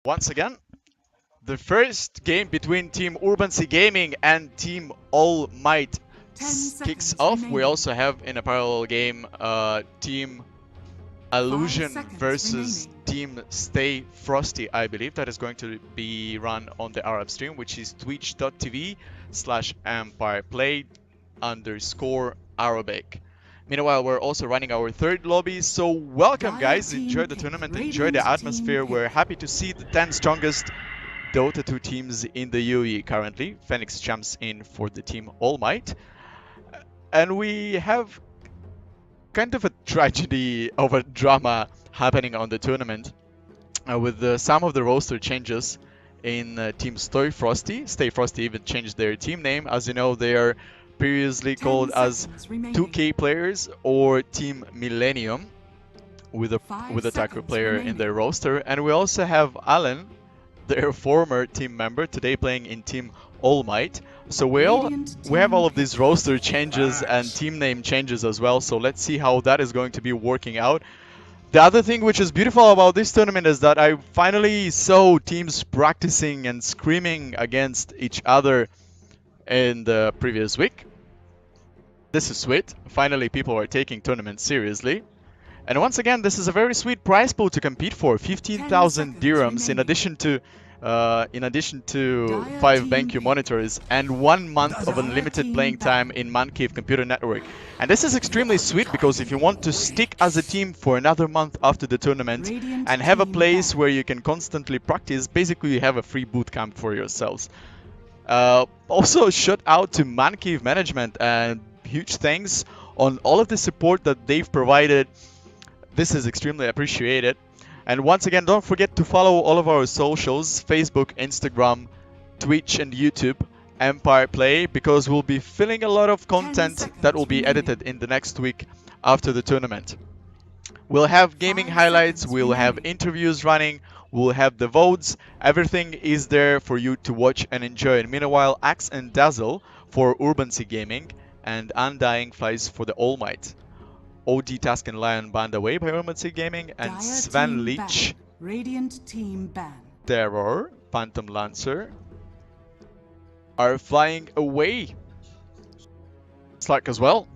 Once again, the first game between Team urbancyGAMING and Team All Might kicks off. We also have in a parallel game Team Illusion versus Team Stay Frosty. I believe that is going to be run on the Arab stream, which is twitch.tv/EmpirePlay_Arabic. Meanwhile, we're also running our third lobby, so welcome guys, enjoy the tournament, enjoy the atmosphere. We're happy to see the 10 strongest Dota 2 teams in the UAE currently. Phoenix jumps in for the Team All Might. And we have kind of a tragedy of a drama happening on the tournament with some of the roster changes in Team Stay Frosty. Stay Frosty even changed their team name. As you know, they are previously called as 2K players or Team Millennium with a tackle player in their roster. And we also have Alan, their former team member, today playing in Team All Might. So we have all of these roster changes and team name changes as well. So let's see how that is going to be working out. The other thing which is beautiful about this tournament is that I finally saw teams practicing and screaming against each other in the previous week. This is sweet. Finally, people are taking tournaments seriously. And once again, this is a very sweet prize pool to compete for. 15,000 dirhams in addition to 5 BenQ monitors and 1 month of unlimited playing time in Man Cave Computer Network. And this is extremely sweet because if you want to stick as a team for another month after the tournament and have a place where you can constantly practice, basically you have a free boot camp for yourselves. Also, shout out to Man Cave management and huge thanks on all of the support that they've provided. This is extremely appreciated. And once again, don't forget to follow all of our socials, Facebook, Instagram, Twitch and YouTube, Empire Play, because we'll be filling a lot of content that will be edited in the next week after the tournament. We'll have gaming highlights, we'll have interviews running, we'll have the votes. Everything is there for you to watch and enjoy. And meanwhile, Axe and Dazzle for urbancyGAMING and Undying Flies for the All Might. OD Task and Lion banned away by urbancyGAMING, and Sven Leach, Radiant team ban. Terror, Phantom Lancer are flying away. Slack as well.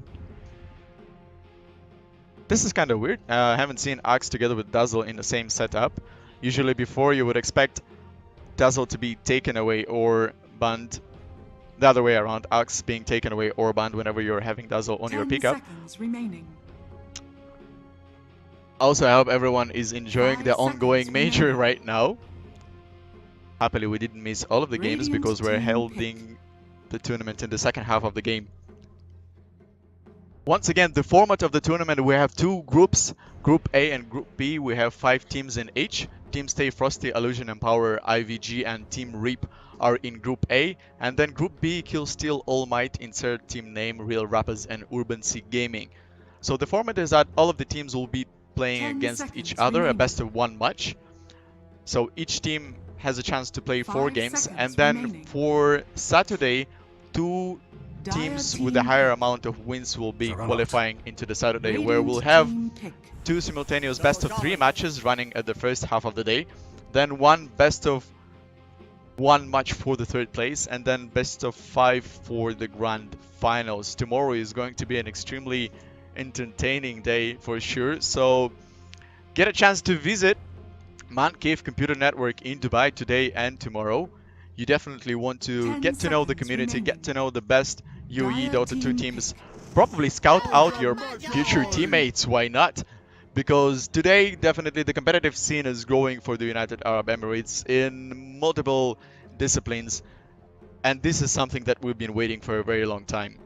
This is kind of weird. I haven't seen Axe together with Dazzle in the same setup. Usually before you would expect Dazzle to be taken away or banned. The other way around, Axe being taken away or banned whenever you're having Dazzle on your pickup. 10 seconds remaining. Also, I hope everyone is enjoying the ongoing major right now. Happily, we didn't miss all of the games because we're holding the tournament in the second half of the game. Once again, the format of the tournament, we have 2 groups, Group A and Group B. We have 5 teams in each. Team Stay Frosty, Illusion Empower, IVG and Team Reap are in Group A. And then Group B, Kill Steal, All Might, insert team name, Real Rappers and urbancyGAMING. So the format is that all of the teams will be playing against each other, a best of 1 match. So each team has a chance to play 4 games, and then for Saturday, 2 teams with a higher amount of wins will be qualifying into the Saturday, where we'll have 2 simultaneous best of 3 matches running at the first half of the day, then 1 best of 1 match for the 3rd place, and then best of 5 for the grand finals. Tomorrow is going to be an extremely entertaining day for sure, so get a chance to visit Man Cave Computer Network in Dubai today and tomorrow. You definitely want to get to know the community, get to know the best UAE Dota 2 teams, probably scout out your future teammates, why not? Because today definitely the competitive scene is growing for the United Arab Emirates in multiple disciplines, and this is something that we've been waiting for a very long time.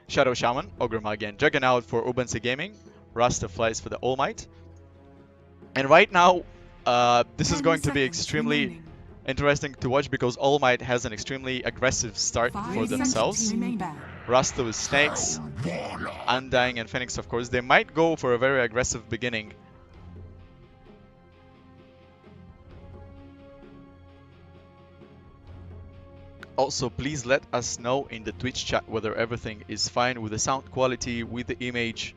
Shadow Shaman, Ogre Magi and Juggernaut for urbancyGAMING, Rasta Flies for the All Might. And right now, this is going to be extremely interesting to watch because All Might has an extremely aggressive start for themselves. Rasta with Snakes, Undying and Phoenix, of course. They might go for a very aggressive beginning. Also, please let us know in the Twitch chat whether everything is fine with the sound quality, with the image.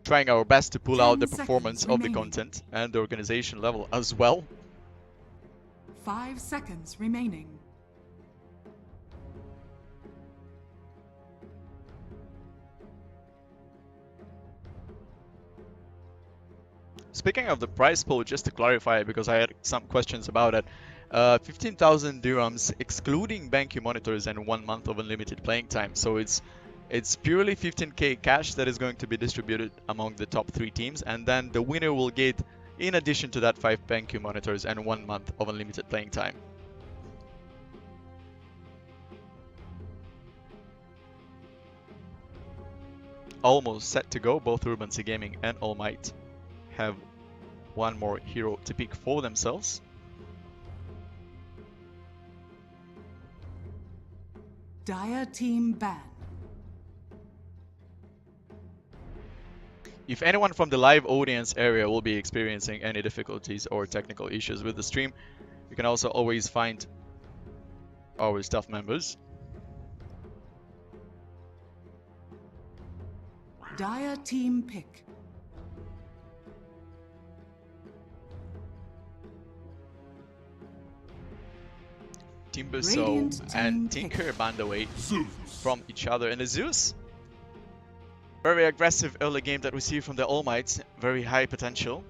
trying our best to pull out 10 the seconds performance of the remaining. content and the organization level as well. 5 seconds remaining. Speaking of the prize pool, just to clarify, because I had some questions about it, 15,000 dirhams excluding BenQ monitors and 1 month of unlimited playing time. So it's purely 15k cash that is going to be distributed among the top 3 teams, and then the winner will get, in addition to that, 5 BenQ monitors and 1 month of unlimited playing time. Almost set to go. Both urbancyGAMING and All Might have one more hero to pick for themselves. Dire team ban. If anyone from the live audience area will be experiencing any difficulties or technical issues with the stream, you can also always find our staff members. Dire team pick. Timberso Radiant and team Tinker pick. banned away from each other. And the Zeus, very aggressive early game that we see from the All Mights, very high potential.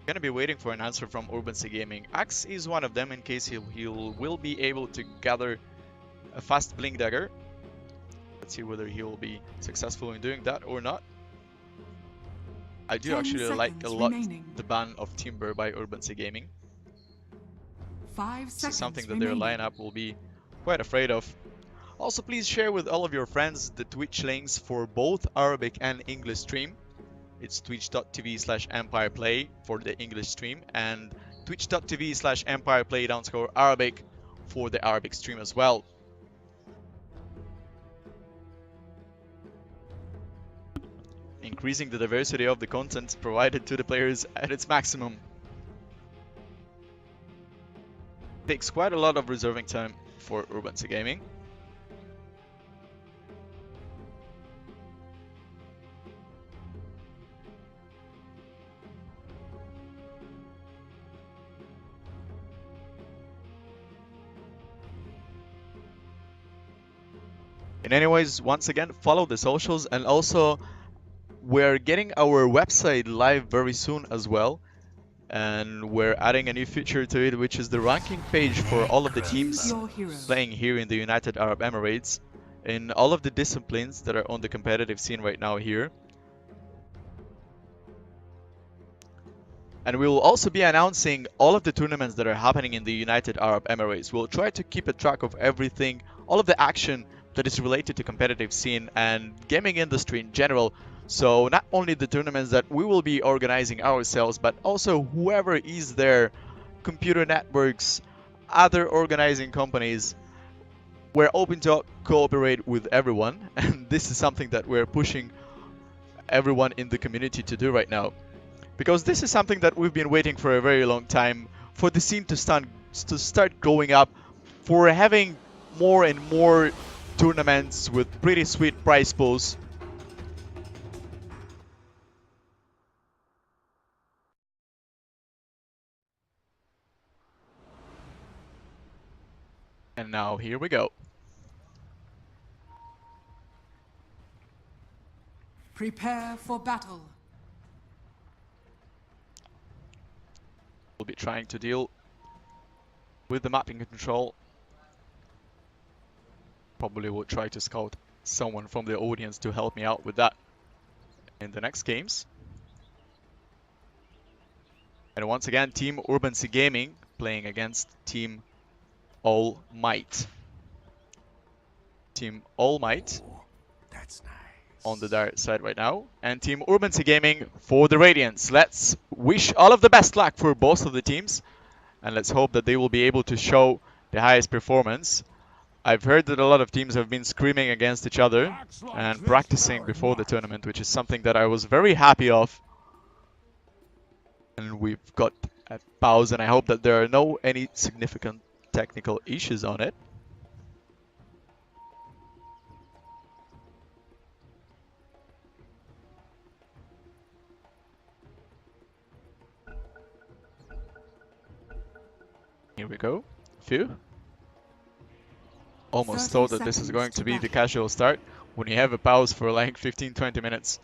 Gonna be waiting for an answer from urbancyGAMING. Axe is one of them in case he will be able to gather a fast blink dagger. Let's see whether he will be successful in doing that or not. I do 10 actually like a lot remaining. the ban of Timber by urbancyGAMING. 5 This is seconds something that remaining. their lineup will be quite afraid of. Also, please share with all of your friends the Twitch links for both Arabic and English stream. It's twitch.tv/empireplay for the English stream and twitch.tv/empireplay_Arabic for the Arabic stream as well. Increasing the diversity of the content provided to the players at its maximum. Takes quite a lot of reserving time for urbancyGAMING. And anyways, once again, follow the socials, and also we're getting our website live very soon as well. And we're adding a new feature to it, which is the ranking page for all of the teams Choose your hero. playing here in the United Arab Emirates in all of the disciplines that are on the competitive scene right now here. And we will also be announcing all of the tournaments that are happening in the United Arab Emirates. We'll try to keep a track of everything, all of the action that is related to competitive scene and gaming industry in general. So not only the tournaments that we will be organizing ourselves, but also whoever is there, computer networks, other organizing companies. We're open to cooperate with everyone, and this is something that we're pushing everyone in the community to do right now. Because this is something that we've been waiting for a very long time, for the scene to start going up, for having more and more tournaments with pretty sweet prize pools. And now here we go. Prepare for battle. We'll be trying to deal with the mapping control. Probably will try to scout someone from the audience to help me out with that in the next games. And once again, Team urbancyGAMING playing against Team All Might. Team All Might That's nice. on the dark side right now, and Team urbancyGAMING for the Radiance. Let's wish all of the best luck for both of the teams, and let's hope that they will be able to show the highest performance. I've heard that a lot of teams have been screaming against each other and practicing before the tournament, which is something that I was very happy of. And we've got a pause, and I hope that there are no any significant technical issues on it. Here we go. Phew. Almost 30 thought that this is seconds going to to be the battle. casual start when you have a pause for like 15-20 minutes.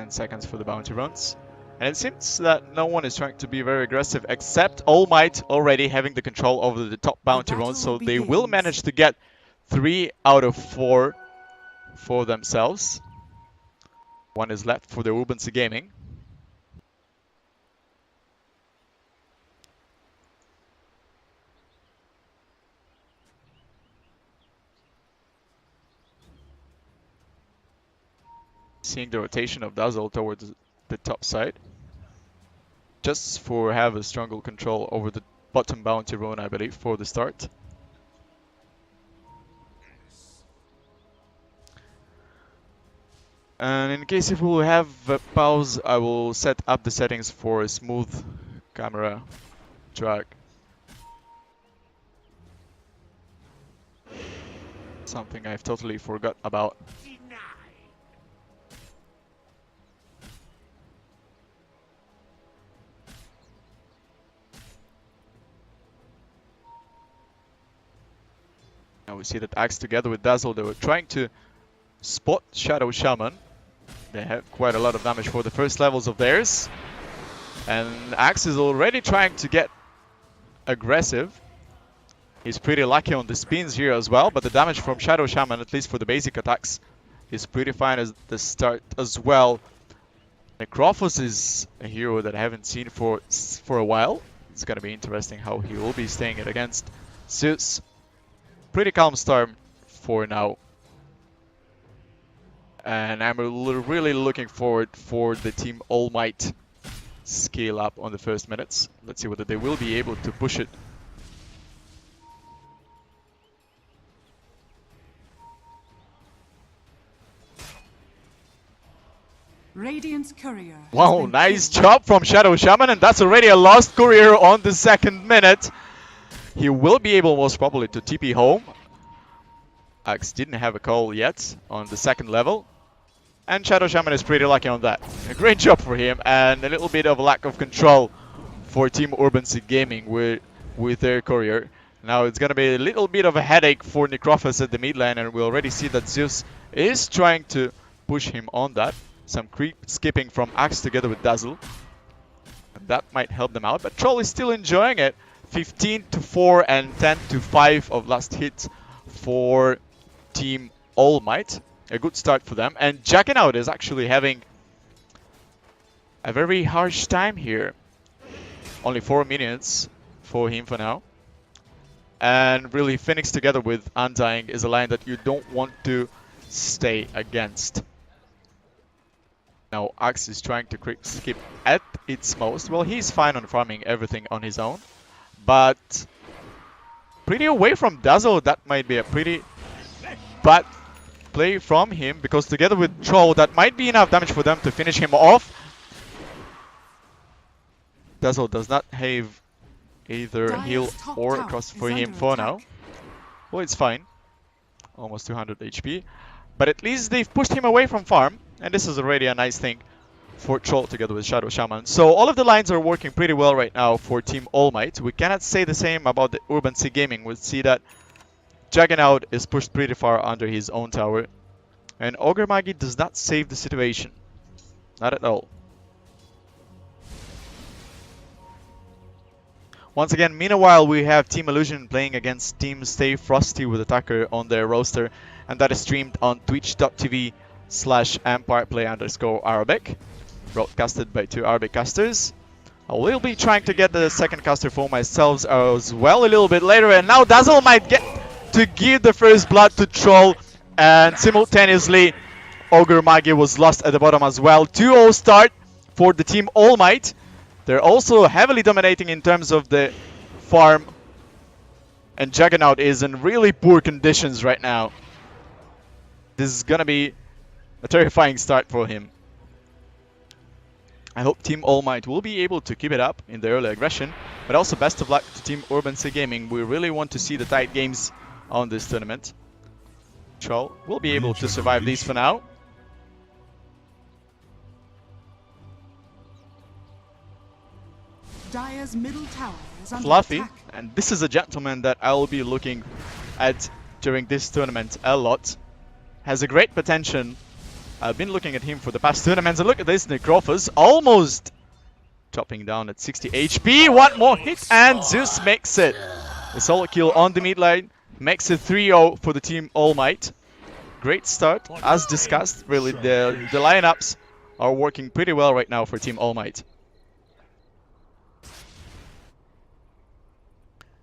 Seconds for the bounty runs. And it seems that no one is trying to be very aggressive except All Might already having the control over the top bounty runs, so they will manage to get 3 out of 4 for themselves. One is left for the urbancyGAMING. Seeing the rotation of Dazzle towards the top side. Just for have a stronger control over the bottom bounty run, I believe, for the start. And in case if we will have a pause, I will set up the settings for a smooth camera drag. Something I've totally forgot about. Now we see that Axe together with Dazzle, they were trying to spot Shadow Shaman. They have quite a lot of damage for the first levels of theirs. And Axe is already trying to get aggressive. He's pretty lucky on the spins here as well, but the damage from Shadow Shaman, at least for the basic attacks, is pretty fine at the start as well. Necrophos is a hero that I haven't seen for a while. It's gonna be interesting how he will be staying it against Zeus. Pretty calm start for now. And I'm really looking forward for the Team All Might scale up on the first minutes. Let's see whether they will be able to push it. Radiant's courier. has Wow, been nice killed. job from Shadow Shaman, and that's already a lost courier on the second minute. He will be able most probably to TP home. Axe didn't have a call yet on the second level. And Shadow Shaman is pretty lucky on that. A great job for him, and a little bit of lack of control for Team urbancyGAMING with their courier. Now it's gonna be a little bit of a headache for Necrophos at the mid lane, and we already see that Zeus is trying to push him on that. Some creep skipping from Axe together with Dazzle. And that might help them out, but Troll is still enjoying it. 15-4 and 10-5 of last hit for Team All Might. A good start for them. And Juggernaut is actually having a very harsh time here. Only 4 minutes for him for now. And really, Phoenix together with Undying is a line that you don't want to stay against. Now Axe is trying to quick skip at its most. Well, he's fine on farming everything on his own. But pretty away from Dazzle, that might be a pretty bad play from him, because together with Troll, that might be enough damage for them to finish him off. Dazzle does not have either heal or cross for him for now. Well, it's fine. Almost 200 HP. But at least they've pushed him away from farm, and this is already a nice thing for Troll together with Shadow Shaman. So all of the lines are working pretty well right now for Team All Might. We cannot say the same about the urbancyGAMING. We see that Juggernaut is pushed pretty far under his own tower. And Ogre Magi does not save the situation. Not at all. Once again, meanwhile, we have Team Illusion playing against Team Stay Frosty with Attacker on their roster. And that is streamed on twitch.tv/EmpirePlay_Arabic. Broadcasted by 2 Arabic casters. I will be trying to get the second caster for myself as well a little bit later. And now Dazzle might get to give the first blood to Troll, and simultaneously Ogre Magi was lost at the bottom as well. 2-0 start for the Team All Might. They're also heavily dominating in terms of the farm, and Juggernaut is in really poor conditions right now. This is gonna be a terrifying start for him. I hope Team All Might will be able to keep it up in the early aggression, but also best of luck to Team urbancyGAMING. We really want to see the tight games on this tournament. Troll will be able to survive these for now. Dire's middle tower is under Fluffy, attack. and this is a gentleman that I will be looking at during this tournament a lot. Has a great potential. I've been looking at him for the past tournaments, and look at this, Necrophos almost dropping down at 60 HP. One more hit, and Zeus makes it. The solo kill on the mid lane makes it 3-0 for the Team All Might. Great start, as discussed. Really, the lineups are working pretty well right now for Team All Might.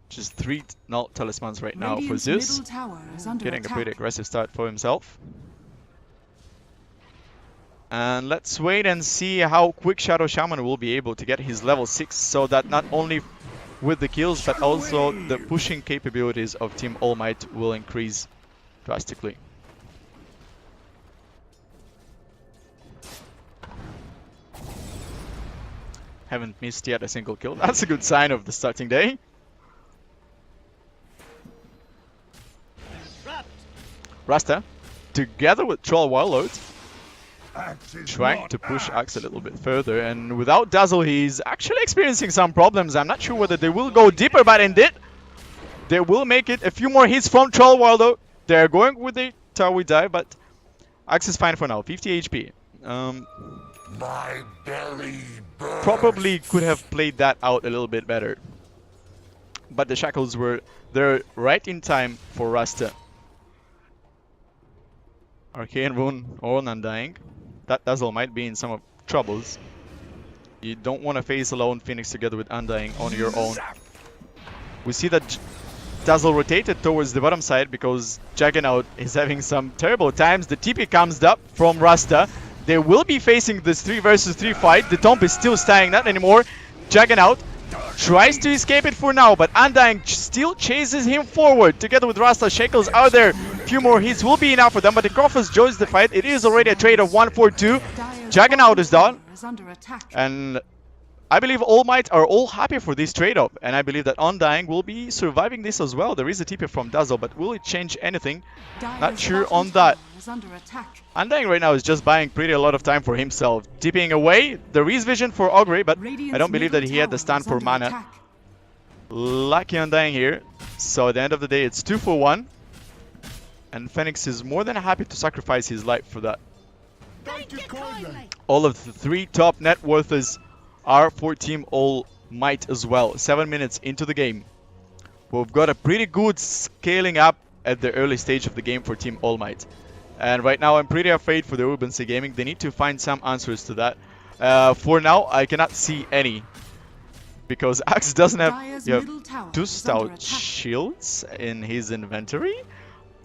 Just 3 null talismans right now for Radiant's Zeus. middle tower is under Getting a attack. pretty aggressive start for himself. And let's wait and see how quick Shadow Shaman will be able to get his level 6, so that not only with the kills but also the pushing capabilities of Team All Might will increase drastically. Haven't missed yet a single kill. That's a good sign of the starting day. Rasta, together with Troll Warlord, trying to push Axe a little bit further, and without Dazzle he's actually experiencing some problems. I'm not sure whether they will go deeper, but indeed they will make it. A few more hits from Troll Warlord. They're going with the Tower Dive, but Axe is fine for now, 50 HP. My belly burns. Probably could have played that out a little bit better, but the shackles were there right in time for Rasta. Arcane Rune on Undying. That Dazzle might be in some troubles. You don't want to face alone Phoenix together with Undying on your own. We see that Dazzle rotated towards the bottom side because Juggernaut is having some terrible times. The TP comes up from Rasta. They will be facing this 3 versus 3 fight. The Tomb is still staying, not anymore. Juggernaut tries to escape it for now, but Undying still chases him forward. Together with Rasta, Shackles are there. Few more hits will be enough for them, but the Necrophos joins the fight. It is already a trade of 1-4-2. Juggernaut is done. Under attack. And I believe All Might are all happy for this trade-off. And I believe that Undying will be surviving this as well. There is a TP from Dazzle, but will it change anything? Not sure on that. Under attack. Undying right now is just buying pretty a lot of time for himself. TPing away. There is vision for Ogre, but I don't believe that he had the stun for mana. Attack. Lucky Undying here. So at the end of the day, it's 2 for 1. And Phoenix is more than happy to sacrifice his life for that. All of the 3 top net worths are for Team All Might as well. 7 minutes into the game. We've got a pretty good scaling up at the early stage of the game for Team All Might. And right now I'm pretty afraid for the urbancyGAMING. They need to find some answers to that. For now, I cannot see any. Because Axe doesn't have 2 stout shields in his inventory.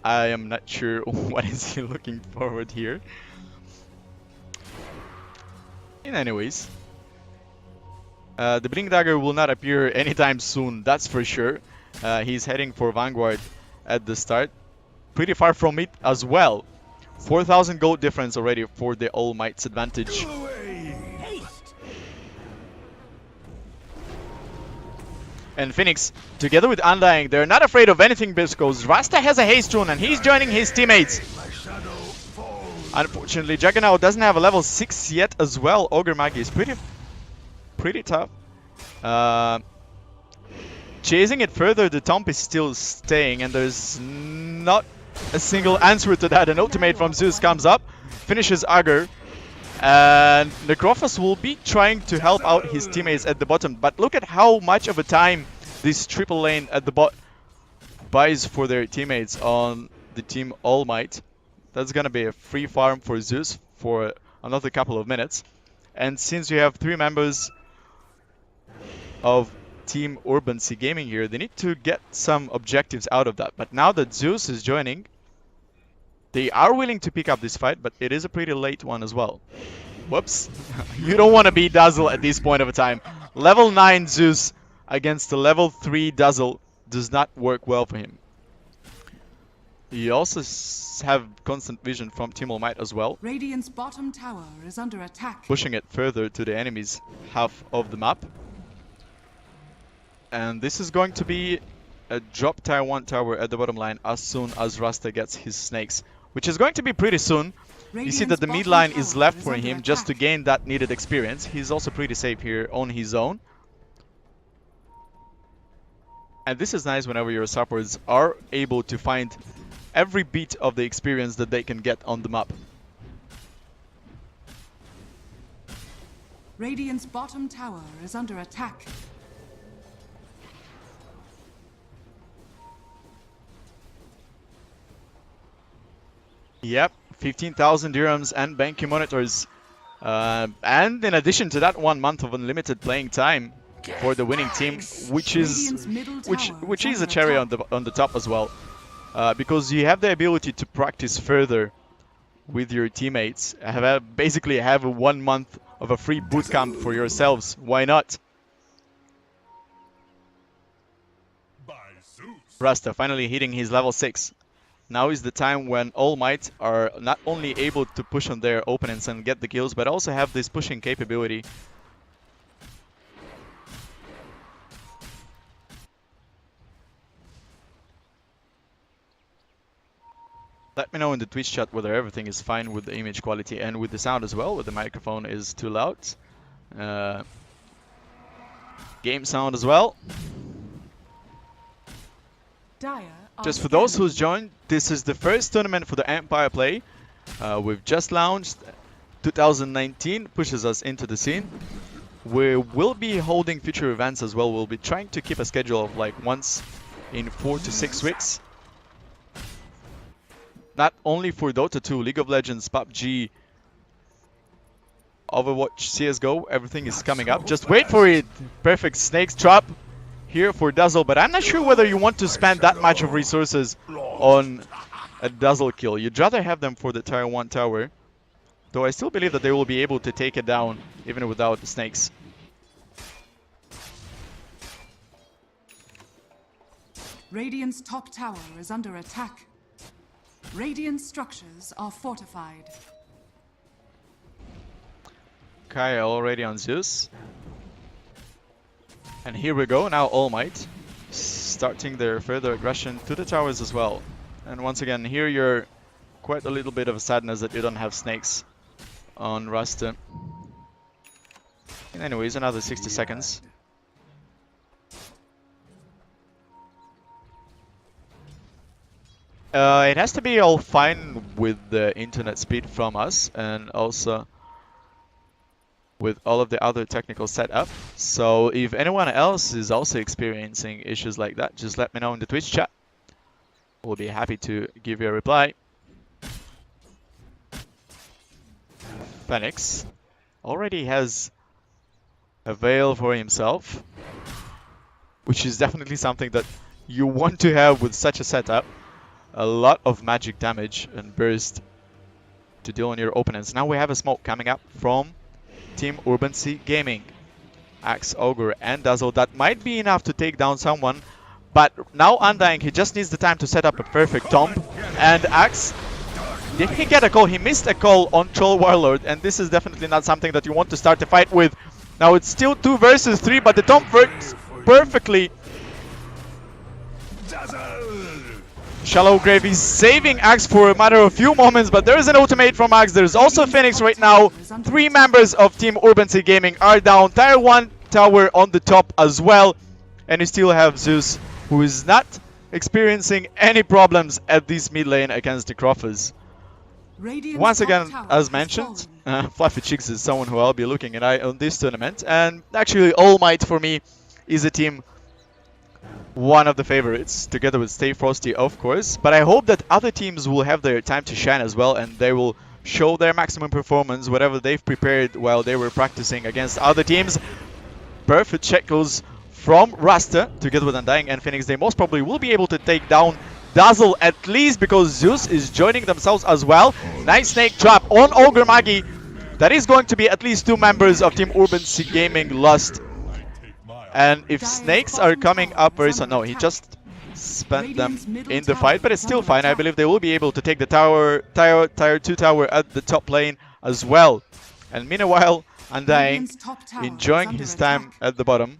I am not sure what is he looking forward here. Anyways, the Blink Dagger will not appear anytime soon, that's for sure. He's heading for Vanguard at the start. Pretty far from it as well. 4,000 gold difference already for the All Might's advantage. And Phoenix, together with Undying, they're not afraid of anything because Rasta has a haste rune and he's joining his teammates. Unfortunately, Juggernaut doesn't have a level 6 yet as well. Ogre Magi is pretty tough. Chasing it further, the Tomb is still staying and there's not a single answer to that. An ultimate from Zeus comes up, finishes Ogre. And Necrophos will be trying to help out his teammates at the bottom. But look at how much of a time this triple lane at the bot buys for their teammates on the Team All Might. That's going to be a free farm for Zeus for another couple of minutes. And since we have 3 members of Team urbancyGAMING here, they need to get some objectives out of that. But now that Zeus is joining, they are willing to pick up this fight, but it is a pretty late one as well. Whoops. You don't want to beat Dazzle at this point of a time. Level 9 Zeus against the level 3 Dazzle does not work well for him. You also have constant vision from Team All Might as well, Radiant's bottom tower is under attack. pushing it further to the enemy's half of the map. And this is going to be a drop tier 1 tower at the bottom line as soon as Rasta gets his snakes, which is going to be pretty soon. You see that the mid line is left for him just to gain that needed experience. He's also pretty safe here on his own. And this is nice whenever your supports are able to find every bit of the experience that they can get on the map. Radiant's bottom tower is under attack. Yep, 15,000 dirhams and banking monitors. And in addition to that, 1 month of unlimited playing time for the winning team, which is a cherry on the top as well, because you have the ability to practice further with your teammates. Basically have a 1 month of a free bootcamp for yourselves. Why not? Rasta finally hitting his level 6. Now is the time when All Might are not only able to push on their opponents and get the kills, but also have this pushing capability. Let me know in the Twitch chat whether everything is fine with the image quality and with the sound as well, whether the microphone is too loud. Game sound as well. Just for those who's joined, this is the first tournament for the Empire play. We've just launched. 2019 pushes us into the scene. We will be holding future events as well. We'll be trying to keep a schedule of like once in 4 to 6 weeks. Not only for Dota 2, League of Legends, PUBG, Overwatch, CSGO, everything is coming up. Just wait for it. Perfect snakes trap here for Dazzle, but I'm not sure whether you want to spend that much of resources on a Dazzle kill. You'd rather have them for the tier 1 tower, though I still believe that they will be able to take it down even without the snakes. Radiant's top tower is under attack. Radiant structures are fortified. Kaya already on Zeus. And here we go, now All Might starting their further aggression to the towers as well. And once again, here you're quite a little bit of a sadness that you don't have snakes on Rasta. Anyways, another 60 seconds. It has to be all fine with the internet speed from us and also with all of the other technical setup. So if anyone else is also experiencing issues like that, just let me know in the Twitch chat. We'll be happy to give you a reply. Phoenix already has a veil for himself, which is definitely something that you want to have with such a setup. A lot of magic damage and burst to deal on your opponents. Now we have a smoke coming up from Team urbancyGAMING. Axe, Ogre and Dazzle. That might be enough to take down someone. But now Undying, he just needs the time to set up a perfect tomb. And Axe, did he get a call? He missed a call on Troll Warlord. And this is definitely not something that you want to start a fight with. Now it's still 2 versus 3, but the tomb works perfectly. Shallow Grave is saving Axe for a matter of few moments, but there is an ultimate from Axe. There's also Phoenix right now. 3 members of Team urbancyGAMING are down. Tier 1 tower on the top as well. And you still have Zeus, who is not experiencing any problems at this mid lane against the Croffers. Once again, as mentioned, Fluffy Chicks is someone who I'll be looking at on this tournament. And actually, All Might for me is a team, one of the favorites, together with Stay Frosty, of course. But I hope that other teams will have their time to shine as well, and they will show their maximum performance, whatever they've prepared while they were practicing against other teams. Perfect checkles from Rasta, together with Undying and Phoenix. They most probably will be able to take down Dazzle, at least because Zeus is joining themselves as well. Nice snake trap on Ogre Magi. That is going to be at least 2 members of Team urbancyGAMING lost. And if snakes are coming up very soon, no, he just spent them in the fight, but it's still fine. I believe they will be able to take the tier 2 tower at the top lane as well. And meanwhile, Undying enjoying his time at the bottom,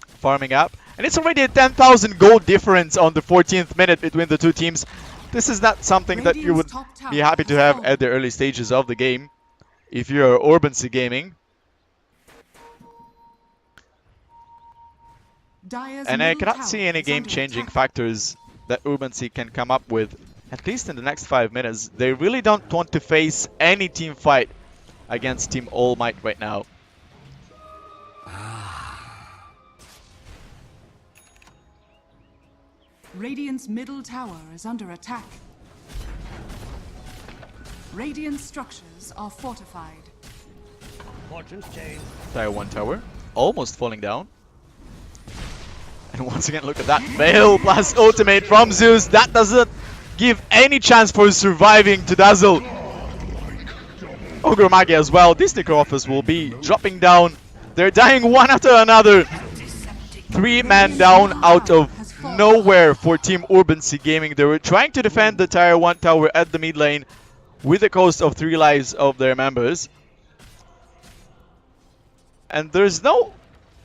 farming up. And it's already a 10,000 gold difference on the 14th minute between the two teams. This is not something that you would be happy to have at the early stages of the game if you're urbancyGAMING. And I cannot see any game-changing factors that urbancy can come up with, at least in the next 5 minutes. They really don't want to face any team fight against Team All Might right now. Radiant's middle tower is under attack. Radiant structures are fortified. Tier 1 tower almost falling down. And once again, look at that Veil plus ultimate from Zeus. That doesn't give any chance for surviving to Dazzle. Ogre Magi as well. These necrophos will be dropping down. They're dying one after another. 3 man down out of nowhere for Team urbancyGAMING. They were trying to defend the tier 1 tower at the mid lane with the cost of 3 lives of their members. And there's no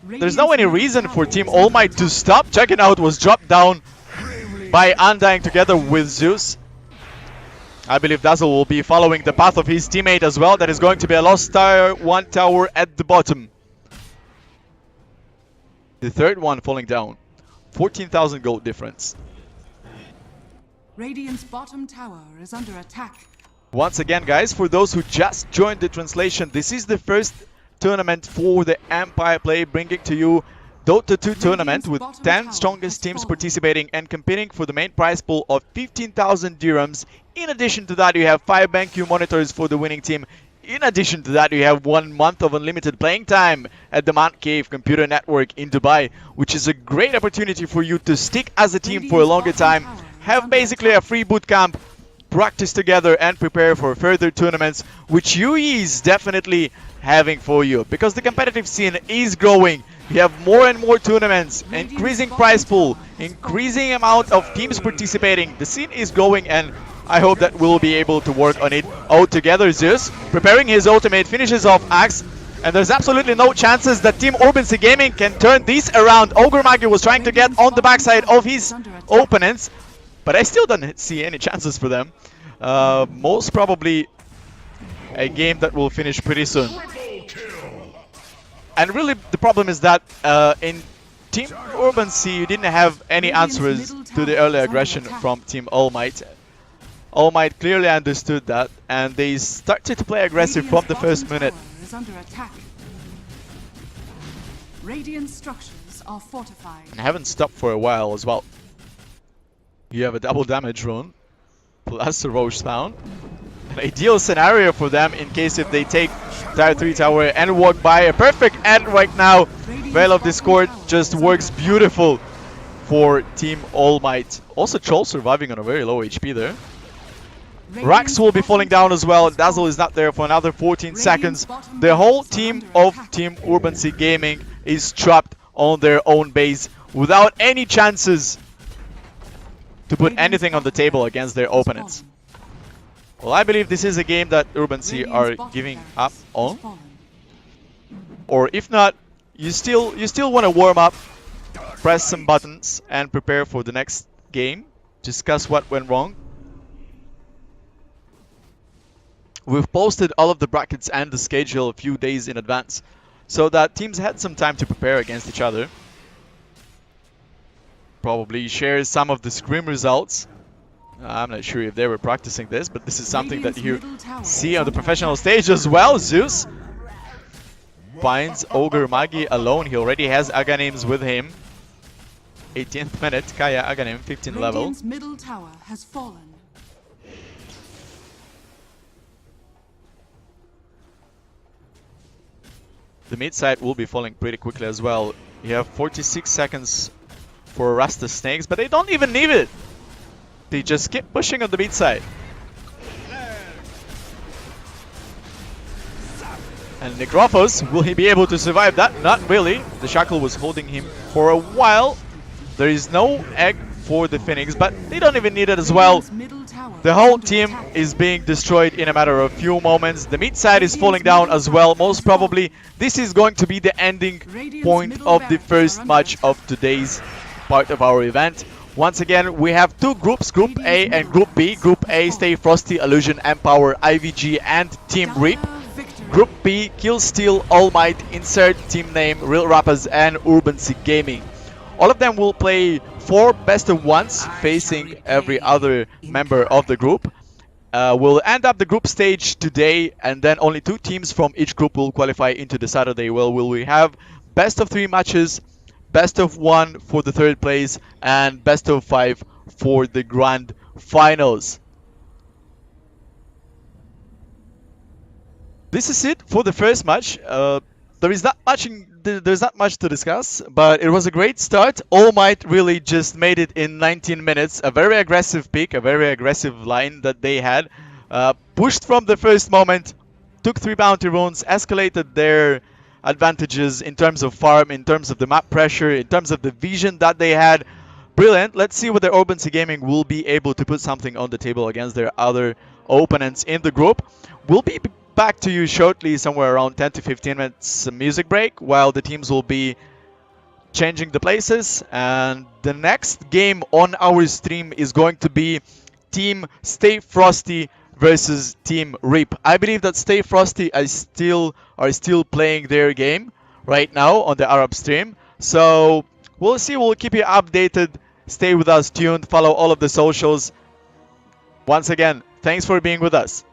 any reason for Team All Might to stop. Checking out was dropped down by Undying together with Zeus. I believe Dazzle will be following the path of his teammate as well. That is going to be a lost tier 1 tower at the bottom. The third one falling down. 14,000 gold difference. Radiant's bottom tower is under attack. Once again, guys, for those who just joined the translation, this is the first tournament for the Empire Play, bringing to you Dota 2 tournament with 10 strongest teams participating and competing for the main prize pool of 15,000 dirhams. In addition to that, you have 5 BenQ monitors for the winning team. In addition to that, you have 1 month of unlimited playing time at the Mount Cave Computer Network in Dubai, which is a great opportunity for you to stick as a team for a longer time, have basically a free bootcamp, practice together and prepare for further tournaments, which UE is definitely having for you, because the competitive scene is growing. You have more and more tournaments, increasing prize pool, increasing amount of teams participating. The scene is growing, and I hope that we'll be able to work on it all together. Zeus preparing his ultimate, finishes off Axe, and there's absolutely no chances that Team urbancyGAMING can turn this around. Ogre Magi was trying to get on the backside of his opponents, but I still don't see any chances for them. Most probably a game that will finish pretty soon. And really the problem is that in Team urbancy you didn't have any answers to the early aggression from Team All Might. All Might clearly understood that, and they started to play aggressive from the first minute. Radiant structures are fortified. And haven't stopped for a while as well. You have a double damage rune plus a Roche Sound. An ideal scenario for them in case if they take tier 3 tower and walk by. A perfect end right now. Veil of Discord just works beautiful for Team All Might. Also Troll surviving on a very low HP there. Rax will be falling down as well. Dazzle is not there for another 14 seconds. The whole team of Team urbancyGAMING is trapped on their own base without any chances to put anything on the table against their opponents. Well, I believe this is a game that urbancy are giving up on. Or if not, you still want to warm up, press some buttons and prepare for the next game. Discuss what went wrong. We've posted all of the brackets and the schedule a few days in advance, so that teams had some time to prepare against each other. Probably share some of the scrim results. I'm not sure if they were practicing this, but this is something that you see on the professional stage as well. Zeus finds Ogre Magi alone. He already has Aghanims with him. 18th minute, Kaya Aghanim, 15 level. Radiant's middle tower has fallen. The mid side will be falling pretty quickly as well. You have 46 seconds for Rasta Snakes, but they don't even need it. They just keep pushing on the mid side. And Necrophos, will he be able to survive that? Not really. The Shackle was holding him for a while. There is no egg for the Phoenix, but they don't even need it as well. Radiant's middle tower The is whole under team attack. is being destroyed in a matter of few moments. The mid side is falling down as well. Most probably, this is going to be the ending point of the first match of today's part of our event. Once again, we have two groups, Group A and Group B. Group A, Stay Frosty, Illusion, Empower, IVG, and Team Reap. Victory. Group B, Kill Steal, All Might, Insert Team Name, Real Rappers, and urbancyGAMING. All of them will play 4 best of ones facing every other member of the group. We'll end up the group stage today, and then only 2 teams from each group will qualify into the Saturday. Well, will we have best of 3 matches, best of 1 for the 3rd place, and best of 5 for the grand finals. This is it for the first match. There's not much to discuss, but it was a great start. All Might really just made it in 19 minutes. A very aggressive pick, a very aggressive line that they had. Pushed from the first moment, took 3 bounty runes, escalated their advantages in terms of farm, in terms of the map pressure, in terms of the vision that they had. Brilliant. Let's see whether urbancyGAMING will be able to put something on the table against their other opponents in the group. We'll be back to you shortly, somewhere around 10 to 15 minutes music break, while the teams will be changing the places. And the next game on our stream is going to be Team Stay Frosty versus Team Reap. I believe that Stay Frosty are still playing their game right now on the Arab stream. So we'll see. We'll keep you updated. Stay with us, tuned. Follow all of the socials. Once again, thanks for being with us.